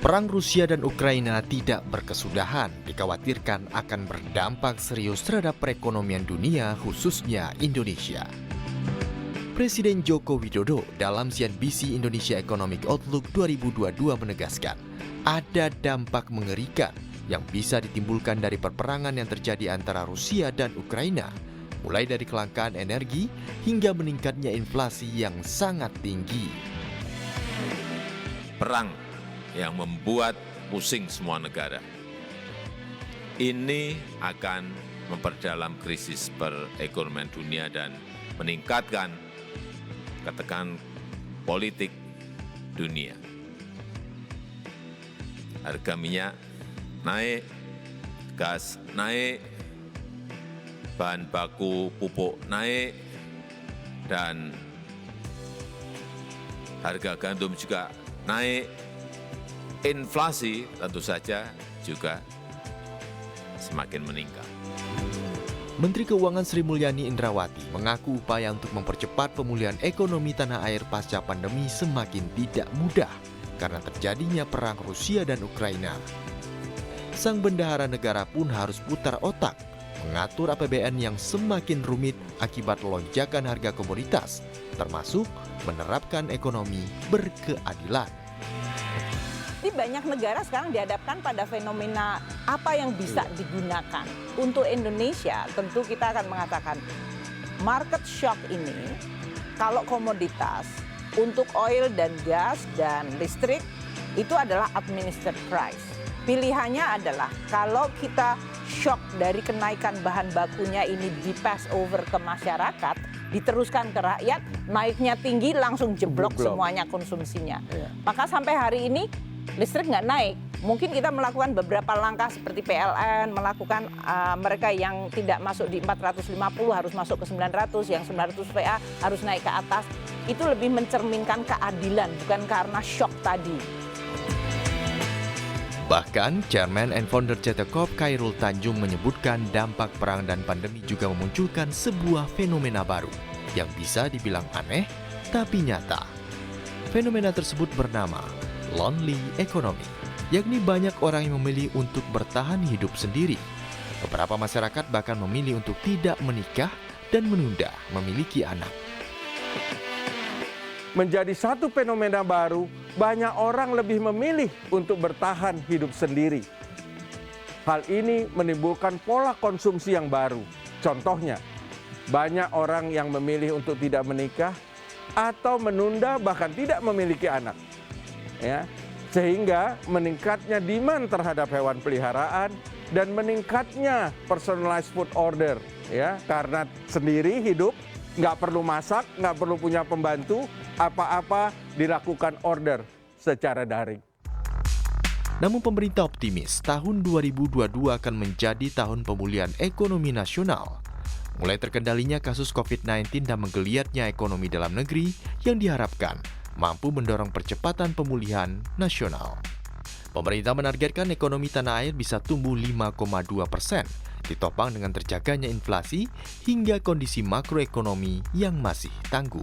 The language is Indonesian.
Perang Rusia dan Ukraina tidak berkesudahan, dikhawatirkan akan berdampak serius terhadap perekonomian dunia, khususnya Indonesia. Presiden Joko Widodo dalam CNBC Indonesia Economic Outlook 2022 menegaskan, ada dampak mengerikan yang bisa ditimbulkan dari perperangan yang terjadi antara Rusia dan Ukraina, mulai dari kelangkaan energi hingga meningkatnya inflasi yang sangat tinggi. Perang yang membuat pusing semua negara. Ini akan memperdalam krisis perekonomian dunia dan meningkatkan ketegangan politik dunia. Harga minyak naik, gas naik, bahan baku pupuk naik, dan harga gandum juga naik. Inflasi tentu saja juga semakin meningkat. Menteri Keuangan Sri Mulyani Indrawati mengaku upaya untuk mempercepat pemulihan ekonomi tanah air pasca pandemi semakin tidak mudah karena terjadinya perang Rusia dan Ukraina. Sang bendahara negara pun harus putar otak mengatur APBN yang semakin rumit akibat lonjakan harga komoditas, termasuk menerapkan ekonomi berkeadilan. Di banyak negara sekarang dihadapkan pada fenomena apa yang bisa digunakan. Untuk Indonesia tentu kita akan mengatakan market shock ini kalau komoditas untuk oil dan gas dan listrik itu adalah administered price. Pilihannya adalah kalau kita shock dari kenaikan bahan bakunya ini di pass over ke masyarakat, diteruskan ke rakyat, naiknya tinggi langsung jeblok semuanya konsumsinya. Maka sampai hari ini listrik nggak naik. Mungkin kita melakukan beberapa langkah seperti PLN, melakukan mereka yang tidak masuk di 450 harus masuk ke 900, yang 900 VA harus naik ke atas. Itu lebih mencerminkan keadilan, bukan karena shock tadi. Bahkan, Chairman and Founder CT Corp Khairul Tanjung menyebutkan dampak perang dan pandemi juga memunculkan sebuah fenomena baru yang bisa dibilang aneh, tapi nyata. Fenomena tersebut bernama lonely economy, yakni banyak orang yang memilih untuk bertahan hidup sendiri. Beberapa masyarakat bahkan memilih untuk tidak menikah dan menunda memiliki anak. Menjadi satu fenomena baru, banyak orang lebih memilih untuk bertahan hidup sendiri. Hal ini menimbulkan pola konsumsi yang baru. Contohnya, banyak orang yang memilih untuk tidak menikah atau menunda bahkan tidak memiliki anak. Ya, sehingga meningkatnya demand terhadap hewan peliharaan dan meningkatnya personalized food order, ya, karena sendiri hidup, nggak perlu masak, nggak perlu punya pembantu, apa-apa dilakukan order secara daring. Namun pemerintah optimis tahun 2022 akan menjadi tahun pemulihan ekonomi nasional. Mulai terkendalinya kasus COVID-19 dan menggeliatnya ekonomi dalam negeri yang diharapkan mampu mendorong percepatan pemulihan nasional. Pemerintah menargetkan ekonomi tanah air bisa tumbuh 5,2%, ditopang dengan terjaganya inflasi hingga kondisi makroekonomi yang masih tangguh.